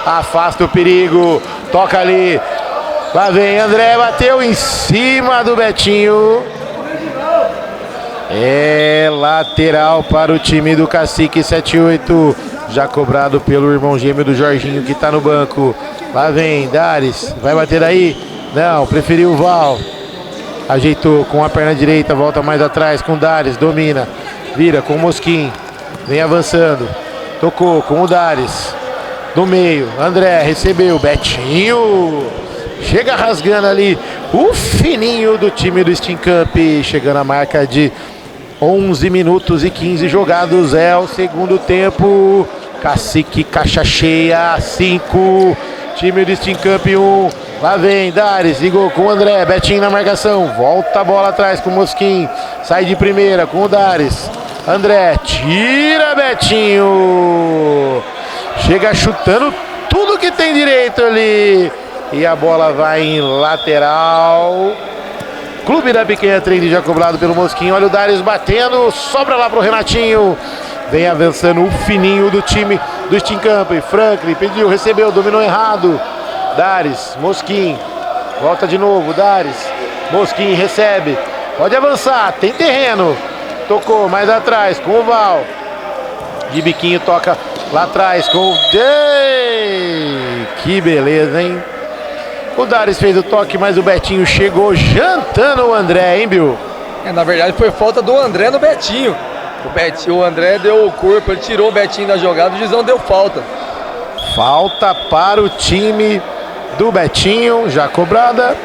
Afasta o perigo, toca ali, lá vem André, bateu em cima do Betinho. É lateral para o time do Cacique 78, já cobrado pelo irmão gêmeo do Jorginho que tá no banco. Lá vem Dares, vai bater aí? Não, preferiu o Val. Ajeitou com a perna direita, volta mais atrás com o Dares, domina, vira com o Mosquinho, vem avançando, tocou com o Dares, do meio, André recebeu, Betinho, chega rasgando ali, o fininho do time do Stincamp, chegando a marca de 11 minutos e 15 jogados, é o segundo tempo. Cacique, caixa cheia, 5, time do Stincamp 1, lá vem Dares, ligou com o André, Betinho na marcação, volta a bola atrás com o Mosquinho, sai de primeira com o Dares, André, tira Betinho, chega chutando tudo que tem direito ali, e a bola vai em lateral. Clube da Picanha Trend já cobrado pelo Mosquinho, olha o Dares batendo, sobra lá pro Renatinho, vem avançando o fininho do time do Stincamp. Franklin pediu, recebeu, dominou errado. Dares, Mosquinho, volta de novo, Dares, Mosquinho recebe, pode avançar, tem terreno, tocou mais atrás com o Val, de biquinho toca lá atrás com o Day, que beleza, hein? O Dares fez o toque, mas o Betinho chegou jantando o André, hein, Bill?
Na verdade foi falta do André no Betinho. O André deu o corpo, ele tirou o Betinho da jogada, o juizão deu falta.
Falta para o time do Betinho, já cobrada.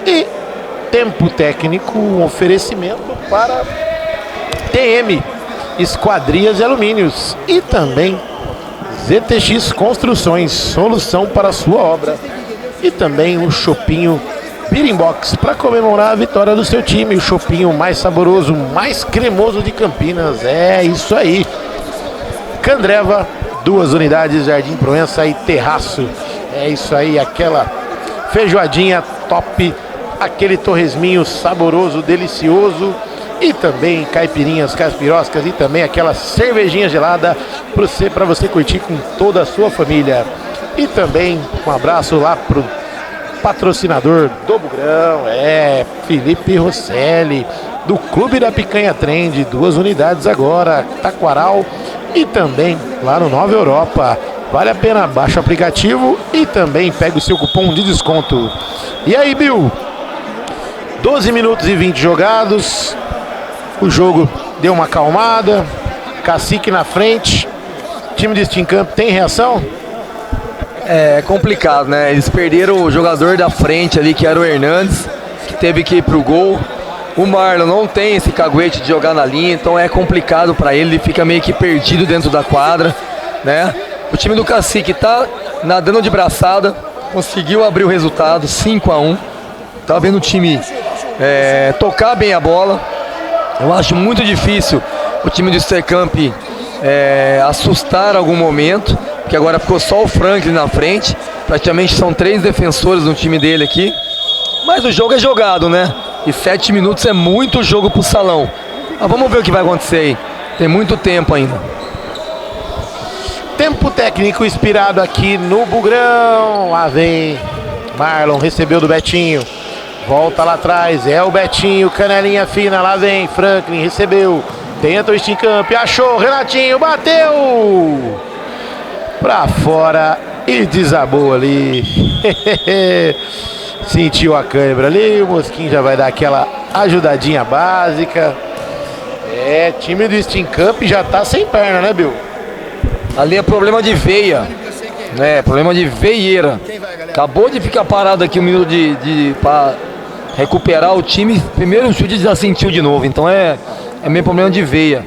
E tempo técnico, um oferecimento para TM, Esquadrias e Alumínios. E também ZTX Construções, solução para a sua obra. E também o Chopinho Birimbox, para comemorar a vitória do seu time. O chopinho mais saboroso, mais cremoso de Campinas. É isso aí. Candreva, 2 unidades, Jardim Proença e Terraço. É isso aí, aquela feijoadinha top, aquele torresminho saboroso, delicioso. E também caipirinhas, caspiroscas e também aquela cervejinha gelada para você curtir com toda a sua família. E também um abraço lá pro patrocinador do Bugrão, Felipe Rosselli, do Clube da Picanha Trend, 2 unidades agora, Taquaral e também lá no Nova Europa. Vale a pena, baixa o aplicativo e também pega o seu cupom de desconto. E aí, Bill? 12 minutos e 20 jogados, o jogo deu uma acalmada, Cacique na frente, time de Stincamp tem reação?
É complicado, né? Eles perderam o jogador da frente ali, que era o Hernandes, que teve que ir pro gol. O Marlon não tem esse caguete de jogar na linha, então é complicado para ele fica meio que perdido dentro da quadra, né? O time do Cacique tá nadando de braçada, conseguiu abrir o resultado, 5-1. Tá vendo o time tocar bem a bola. Eu acho muito difícil o time do Stincamp assustar algum momento, porque agora ficou só o Franklin na frente. Praticamente são 3 defensores no time dele aqui. Mas o jogo é jogado, né? E 7 minutos é muito jogo pro salão. Mas vamos ver o que vai acontecer aí. Tem muito tempo ainda.
Tempo técnico inspirado aqui no Bugrão. Lá vem Marlon recebeu do Betinho. Volta lá atrás, é o Betinho, canelinha fina, lá vem Franklin, recebeu. Tenta o Stincamp, achou, Renatinho, bateu! Pra fora e desabou ali. Sentiu a câimbra ali, o Mosquinho já vai dar aquela ajudadinha básica. Time do Stincamp já tá sem perna, né, Bill?
Ali é problema de veia, né? Problema de veieira. Acabou de ficar parado aqui um minuto para recuperar o time. Primeiro chute já sentiu de novo, então é meio problema de veia.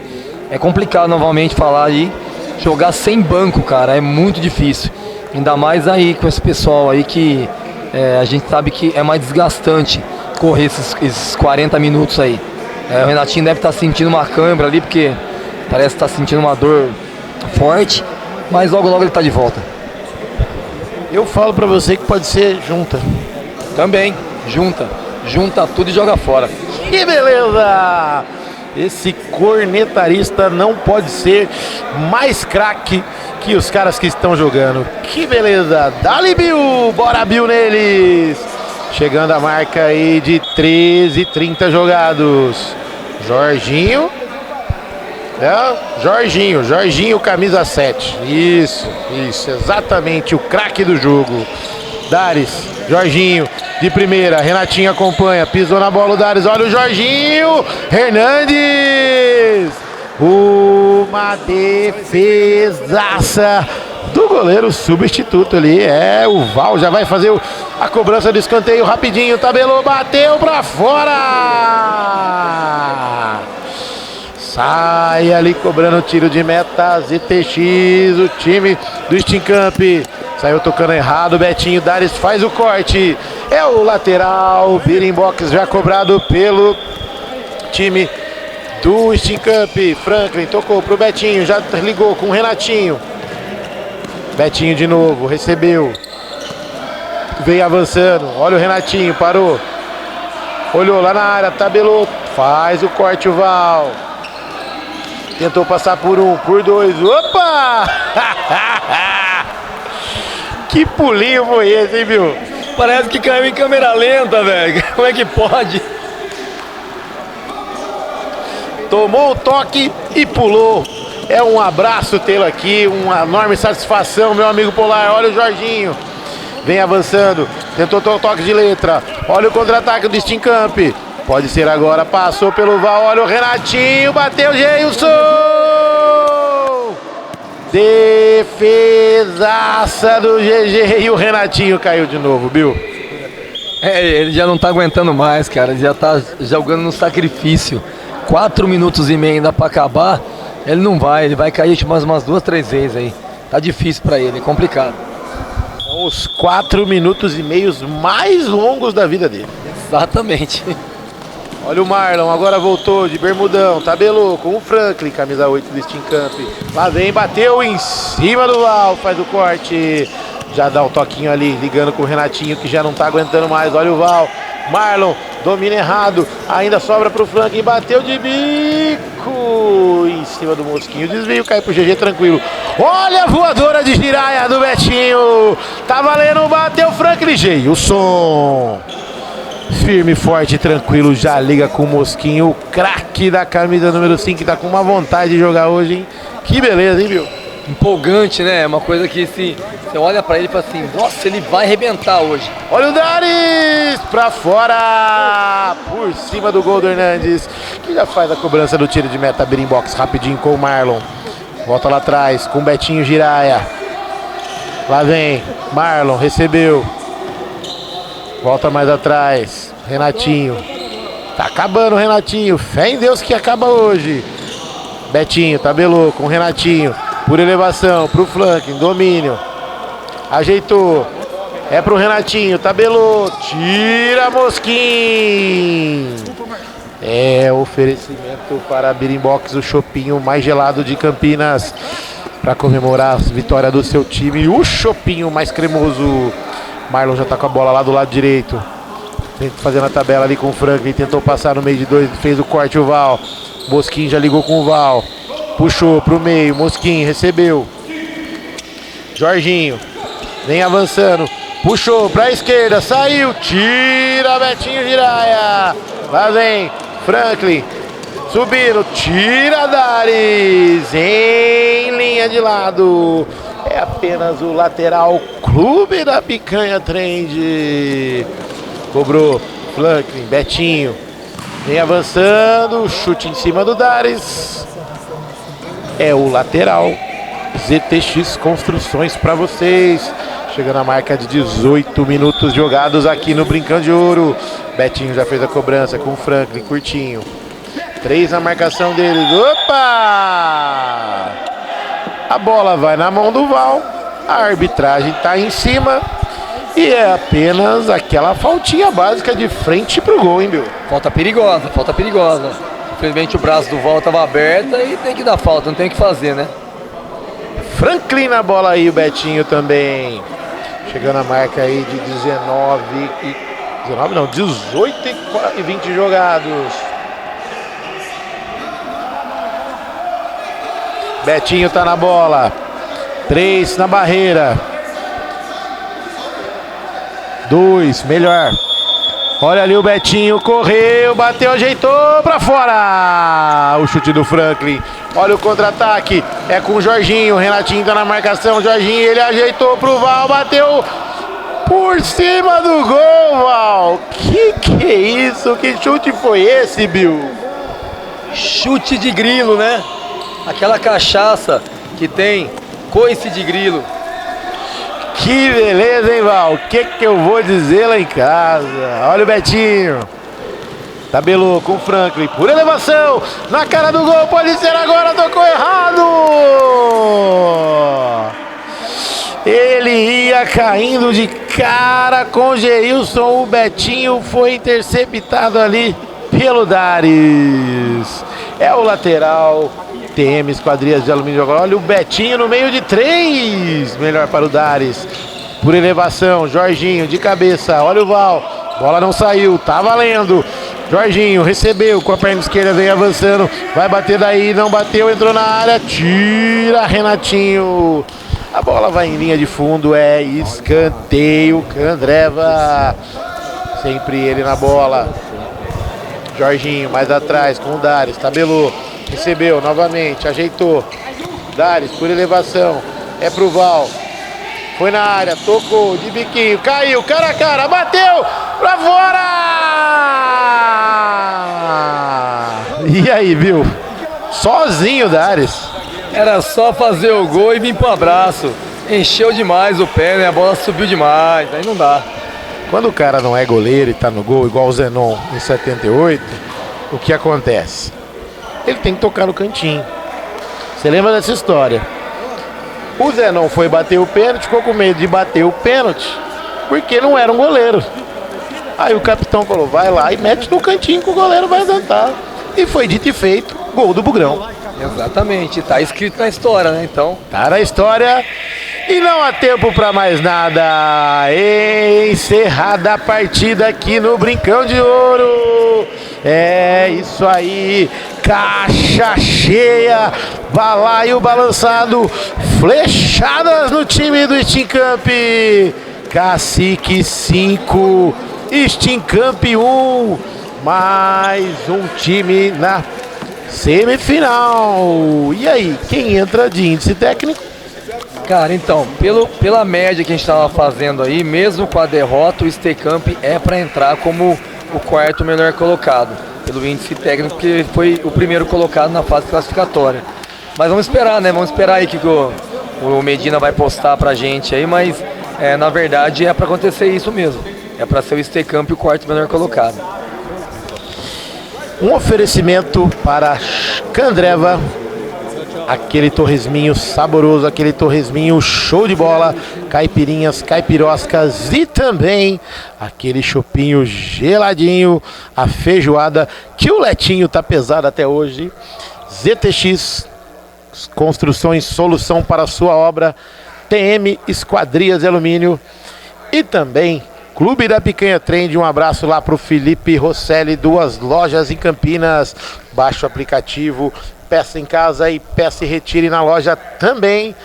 É complicado novamente falar aí. Jogar sem banco, cara, é muito difícil. Ainda mais aí com esse pessoal aí que a gente sabe que é mais desgastante correr esses 40 minutos aí. O Renatinho deve estar sentindo uma câimbra ali, porque parece estar sentindo uma dor forte, mas logo logo ele está de volta.
Eu falo pra você que pode ser junta.
Também, junta tudo e joga fora.
Que beleza! Esse cornetarista não pode ser mais craque que os caras que estão jogando. Que beleza! Dali Bill! Bora Bill neles! Chegando a marca aí de 13:30 jogados. Jorginho, Jorginho camisa 7. Isso, exatamente o craque do jogo. Dares, Jorginho, de primeira, Renatinho acompanha, pisou na bola o Dares, olha o Jorginho, Hernandes, uma defesaça do goleiro substituto ali, o Val já vai fazer a cobrança do escanteio rapidinho, tabelou, bateu pra fora! Sai ali cobrando tiro de meta, ZTX, o time do Stincamp. Saiu tocando errado, Betinho, Dares faz o corte. É o lateral, Birimbox já cobrado pelo time do Stincamp. Franklin tocou pro Betinho, já ligou com o Renatinho. Betinho de novo, recebeu. Veio avançando, olha o Renatinho, parou. Olhou lá na área, tabelou, faz o corte o Val. Tentou passar por um, por dois, opa! Que pulinho foi esse, hein, viu?
Parece que caiu em câmera lenta, velho. Como é que pode?
Tomou o toque e pulou. É um abraço tê-lo aqui, uma enorme satisfação, meu amigo Polar. Olha o Jorginho. Vem avançando, tentou o toque de letra. Olha o contra-ataque do Stincamp. Pode ser agora, passou pelo Val. Olha o Renatinho, bateu o Geilson. Defesaça do GG e o Renatinho caiu de novo, Bill.
Ele já não tá aguentando mais, cara. Ele já tá jogando no sacrifício. 4 minutos e meio ainda pra acabar. Ele vai cair mais umas 2, 3 vezes aí. Tá difícil pra ele, é complicado.
São os 4 minutos e meio mais longos da vida dele.
Exatamente.
Olha o Marlon, agora voltou de bermudão, tabelou com o Franklin, camisa 8 do Stincamp. Lá vem, bateu em cima do Val, faz o corte. Já dá um toquinho ali, ligando com o Renatinho, que já não tá aguentando mais. Olha o Val, Marlon, domina errado, ainda sobra pro Franklin, bateu de bico em cima do Mosquinho, desvio, cai pro GG tranquilo. Olha a voadora de giraia do Betinho, tá valendo, bateu Franklin, Geilson. Firme, forte, tranquilo, já liga com o Mosquinho, o craque da camisa número 5, que tá com uma vontade de jogar hoje, hein? Que beleza, hein, viu?
Empolgante, né? É uma coisa que você olha pra ele e fala assim, nossa, ele vai arrebentar hoje.
Olha o Dares pra fora, por cima do gol do Hernandes, que já faz a cobrança do tiro de meta, Birimbox rapidinho com o Marlon. Volta lá atrás com o Betinho Giraia. Lá vem, Marlon, recebeu. Volta mais atrás, Renatinho. Tá acabando o Renatinho, fé em Deus que acaba hoje. Betinho, tabelou com o Renatinho. Por elevação, pro flanking, domínio. Ajeitou. É pro Renatinho, tabelou. Tira Mosquinho. É oferecimento para a Birimbox, o chopinho mais gelado de Campinas. Para comemorar a vitória do seu time. O chopinho mais cremoso. Marlon já tá com a bola lá do lado direito. Fazendo a tabela ali com o Franklin. Tentou passar no meio de dois. Fez o corte o Val. Mosquinho já ligou com o Val. Puxou pro meio. Mosquinho recebeu. Jorginho. Vem avançando. Puxou pra esquerda, saiu, tira Betinho Giraia. Lá vem Franklin, subindo, tira Dares, em linha de lado. É apenas o lateral, Clube da Picanha Trend. Cobrou Franklin, Betinho. Vem avançando, chute em cima do Dares. É o lateral. ZTX Construções para vocês. Chegando a marca de 18 minutos jogados aqui no Brincão de Ouro. Betinho já fez a cobrança com o Franklin, curtinho. 3 na marcação deles. Opa! A bola vai na mão do Val. A arbitragem está em cima. E é apenas aquela faltinha básica de frente pro gol, hein, meu?
Falta perigosa, falta perigosa. Infelizmente o braço do Val estava aberto e tem que dar falta, não tem o que fazer, né?
Franklin na bola aí, o Betinho também. Chegando a marca aí de 18 e 20 jogados. Betinho tá na bola. 3 na barreira. 2, melhor. Olha ali o Betinho, correu, bateu, ajeitou pra fora. O chute do Franklin. Olha o contra-ataque. É com o Jorginho. Renatinho tá na marcação. Jorginho, ele ajeitou pro Val, bateu por cima do gol, Val. Que é isso? Que chute foi esse, Bill?
Chute de grilo, né? Aquela cachaça que tem coice de grilo.
Que beleza, hein, Val? O que eu vou dizer lá em casa? Olha o Betinho. Tabelou com o Franklin. Por elevação. Na cara do gol. Pode ser agora. Tocou errado. Ele ia caindo de cara com o Geilson. O Betinho foi interceptado ali pelo Dares. É o lateral. TM Esquadrias de Alumínio agora. Olha o Betinho no meio de 3. Melhor para o Dares. Por elevação, Jorginho de cabeça. Olha o Val. Bola não saiu. Tá valendo. Jorginho recebeu com a perna esquerda. Vem avançando. Vai bater daí. Não bateu. Entrou na área. Tira Renatinho. A bola vai em linha de fundo. É escanteio. Candreva. Sempre ele na bola. Jorginho mais atrás com o Dares. Tabelou. Recebeu novamente, ajeitou. Dares por elevação. É pro Val. Foi na área, tocou de biquinho, caiu, cara a cara, bateu pra fora! E aí, viu? Sozinho, Dares.
Era só fazer o gol e vir pro abraço. Encheu demais o pé, né? A bola subiu demais, aí não dá.
Quando o cara não é goleiro e tá no gol, igual o Zenon em 78, o que acontece? Ele tem que tocar no cantinho. Você lembra dessa história? O Zenon foi bater o pênalti, ficou com medo de bater o pênalti, porque não era um goleiro. Aí o capitão falou, vai lá e mete no cantinho que o goleiro vai adiantar. E foi dito e feito, gol do Bugrão.
Exatamente, tá escrito na história, né? Então.
Tá na história. E não há tempo para mais nada. Encerrada a partida aqui no Brincão de Ouro. É isso aí. Caixa cheia. Balaio balançado. Flechadas no time do Steam Camp. Cacique 5. Steam Camp 1. Mais um time na semifinal. E aí, quem entra de índice técnico?
Cara, então, pela média que a gente estava fazendo aí, mesmo com a derrota, o Stecamp é para entrar como o quarto melhor colocado, pelo índice técnico, que foi o primeiro colocado na fase classificatória. Mas vamos esperar, né? Vamos esperar aí que o Medina vai postar pra gente aí, mas na verdade é para acontecer isso mesmo. É para ser o Stecamp o quarto melhor colocado.
Um oferecimento para Candreva. Aquele torresminho saboroso, aquele torresminho show de bola, caipirinhas, caipiroscas e também aquele chopinho geladinho, a feijoada, que o Letinho tá pesado até hoje. ZTX Construções, solução para a sua obra. TM Esquadrias de Alumínio e também Clube da Picanha Trend. Um abraço lá pro Felipe Rosselli, 2 lojas em Campinas. Baixe o aplicativo, peça em casa e peça e retire na loja também.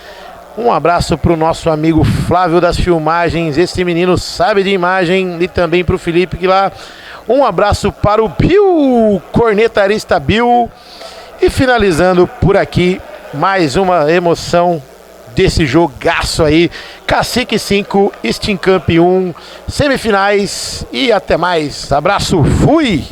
Um abraço para o nosso amigo Flávio das filmagens, esse menino sabe de imagem, e também para o Felipe que lá. Um abraço para o Bill, cornetarista Bill. E finalizando por aqui, mais uma emoção desse jogaço aí. Cacique 5, Steam Camp 1, semifinais e até mais. Abraço, fui!